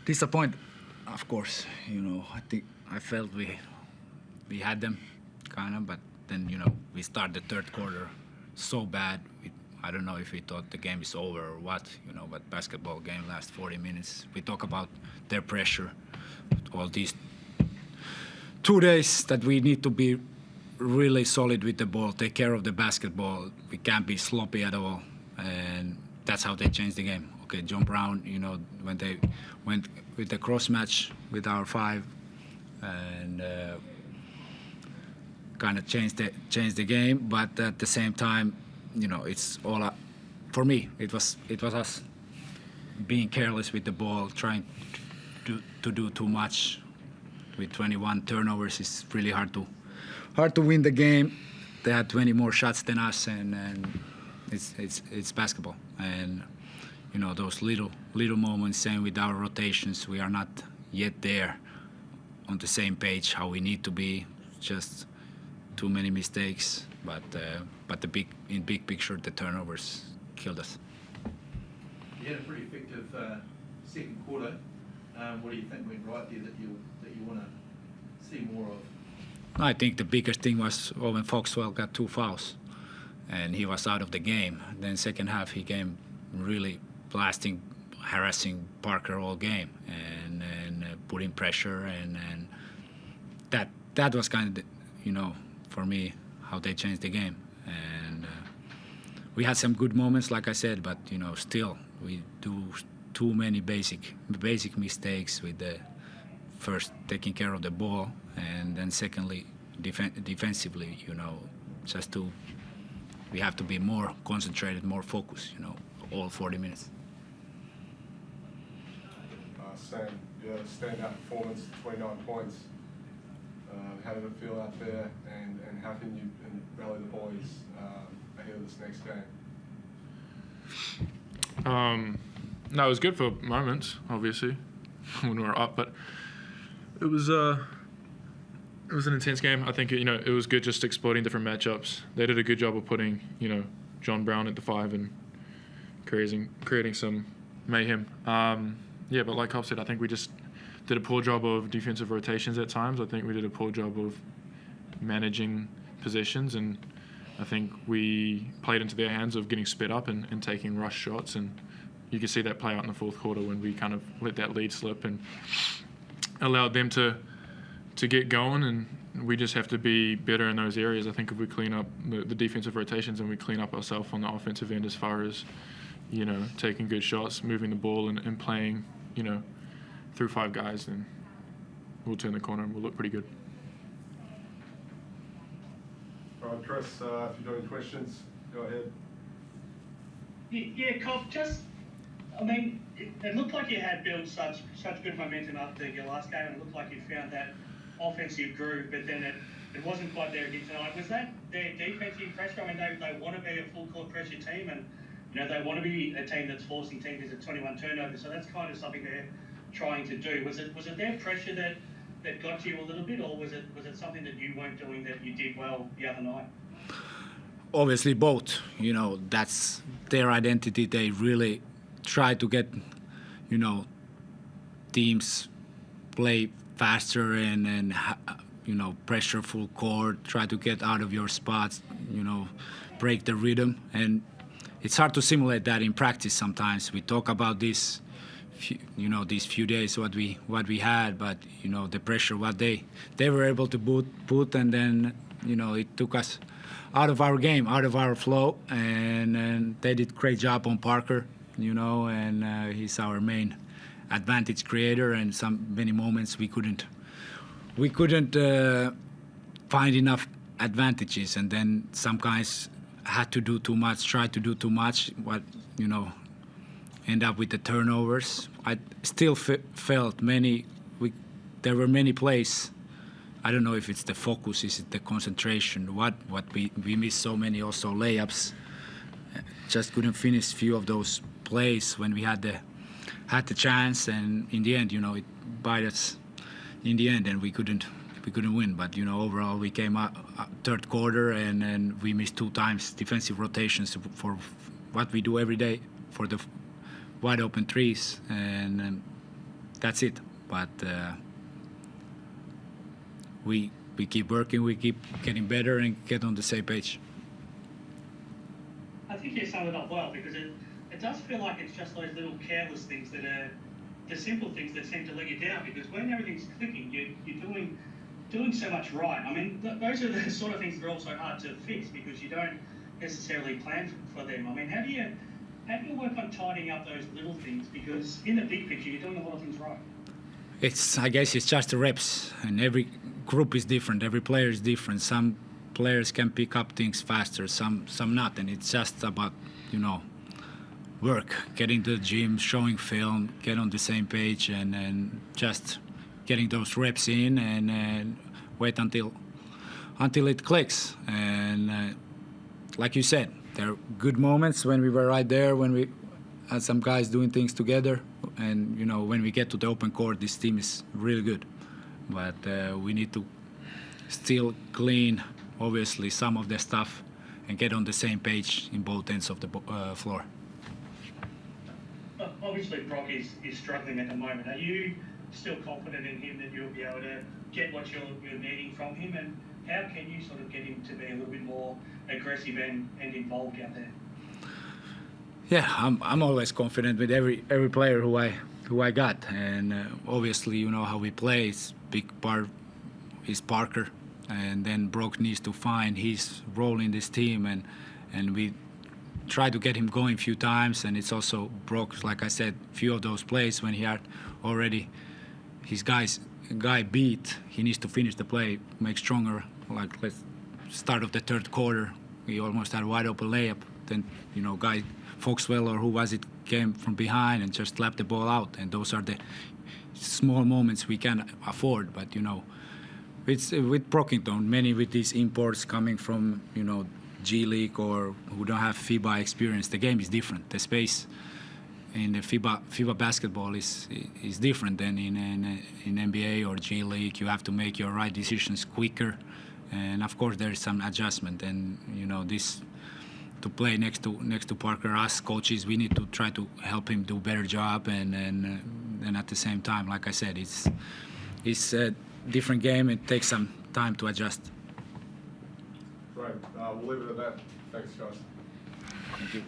Disappointed, of course. I think I felt we had them, kind of, but then we start the third quarter so bad. I don't know if we thought the game is over or what. But basketball game lasts 40 minutes. We talk about their pressure, all these 2 days that we need to be really solid with the ball, take care of the basketball. We can't be sloppy at all, and that's how they changed the game. Okay, John Brown, when they went with the cross match with our five, and kind of changed the game. But at the same time, it's all for me. It was us being careless with the ball, trying to do too much. With 21 turnovers, it's really hard to win the game. They had 20 more shots than us, and it's basketball. And those little moments. Same with our rotations. We are not yet there on the same page how we need to be. Just too many mistakes. But in big picture, the turnovers killed us. You had a pretty effective second quarter. What do you think went right there that you want to see more of? I think the biggest thing was Owen Foxwell got 2 fouls, and he was out of the game. Then second half he came really blasting, harassing Parker all game, and putting pressure, and that was kind of for me how they changed the game. And we had some good moments, like I said, but still we do too many basic mistakes with the first taking care of the ball, and then secondly defensively, we have to be more concentrated, more focused, all 40 minutes. Sam, you had a standout performance, 29 points. How did it feel out there, and how can you rally the boys ahead of this next game? No, it was good for moments, obviously, when we were up, but it was an intense game. I think it was good just exploiting different matchups. They did a good job of putting John Brown at the 5 and creating some mayhem. But like Kop said, I think we just did a poor job of defensive rotations at times. I think we did a poor job of managing possessions, and I think we played into their hands of getting sped up and taking rush shots, and you could see that play out in the fourth quarter when we kind of let that lead slip and allowed them to get going, and we just have to be better in those areas. I think if we clean up the defensive rotations and we clean up ourselves on the offensive end as far as, taking good shots, moving the ball and playing, through 5 guys, then we'll turn the corner and we'll look pretty good. All right, Chris, if you've got any questions, go ahead. Yeah, Kop, it looked like you had built such good momentum after your last game, and it looked like you found that offensive groove, but then it wasn't quite there again tonight. Was that their defensive pressure? They want to be a full court pressure team, and they want to be a team that's forcing teams at 21 turnovers. So that's kind of something they're trying to do. Was it their pressure that got you a little bit, or was it something that you weren't doing that you did well the other night? Obviously both. That's their identity. They really try to get, teams play faster and pressure full court, try to get out of your spots, break the rhythm. And it's hard to simulate that in practice sometimes. We talk about this, these few days what we had, but the pressure what they were able to put, and then it took us out of our game, out of our flow, and they did great job on Parker, and he's our main advantage creator, and many moments we couldn't find enough advantages, and then some guys had to do too much, try to do too much, end up with the turnovers. I still felt there were many plays. I don't know if it's the focus, is it the concentration, what we missed so many also layups. Just couldn't finish few of those plays when we had the chance, and in the end, it bit us in the end, and we couldn't win. But overall, we came out third quarter, and we missed 2 times defensive rotations for what we do every day for the wide open threes, and that's it. But we keep working, we keep getting better, and get on the same page. I think you summed it up well, because it does feel like it's just those little careless things that are the simple things that seem to let you down, because when everything's clicking, you're doing so much right. I mean, those are the sort of things that are also hard to fix because you don't necessarily plan for them. I mean, how do you work on tidying up those little things? Because in the big picture, you're doing a lot of things right. I guess it's just the reps, and every group is different, every player is different. Some players can pick up things faster, some not, and it's just about, work, getting to the gym, showing film, get on the same page, and just getting those reps in, and wait until it clicks. And like you said, there are good moments when we were right there, when we had some guys doing things together, and when we get to the open court, this team is really good. But we need to still clean, obviously, some of the stuff and get on the same page in both ends of the floor. Obviously, Brock is struggling at the moment. Are you still confident in him that you'll be able to get what you're needing from him? And how can you sort of get him to be a little bit more aggressive and involved out there? Yeah, I'm always confident with every player who I got, and obviously how we play. It's big part is Parker, and then Brock needs to find his role in this team, and we try to get him going a few times. And it's also Brock, like I said, few of those plays when he had already his guy beat, he needs to finish the play, make stronger. Like start of the third quarter, we almost had a wide open layup. Then guy Foxwell or who was it came from behind and just slapped the ball out. And those are the small moments we can afford. But it's with Brockington, many with these imports coming from G League or who don't have FIBA experience, the game is different. The space in the FIBA basketball is different than in NBA or G League. You have to make your right decisions quicker, and of course there is some adjustment. And this to play next to Parker, us coaches, we need to try to help him do a better job. And at the same time, like I said, it's a different game. It takes some time to adjust. Great. We'll leave it at that. Thanks, guys. Thank you.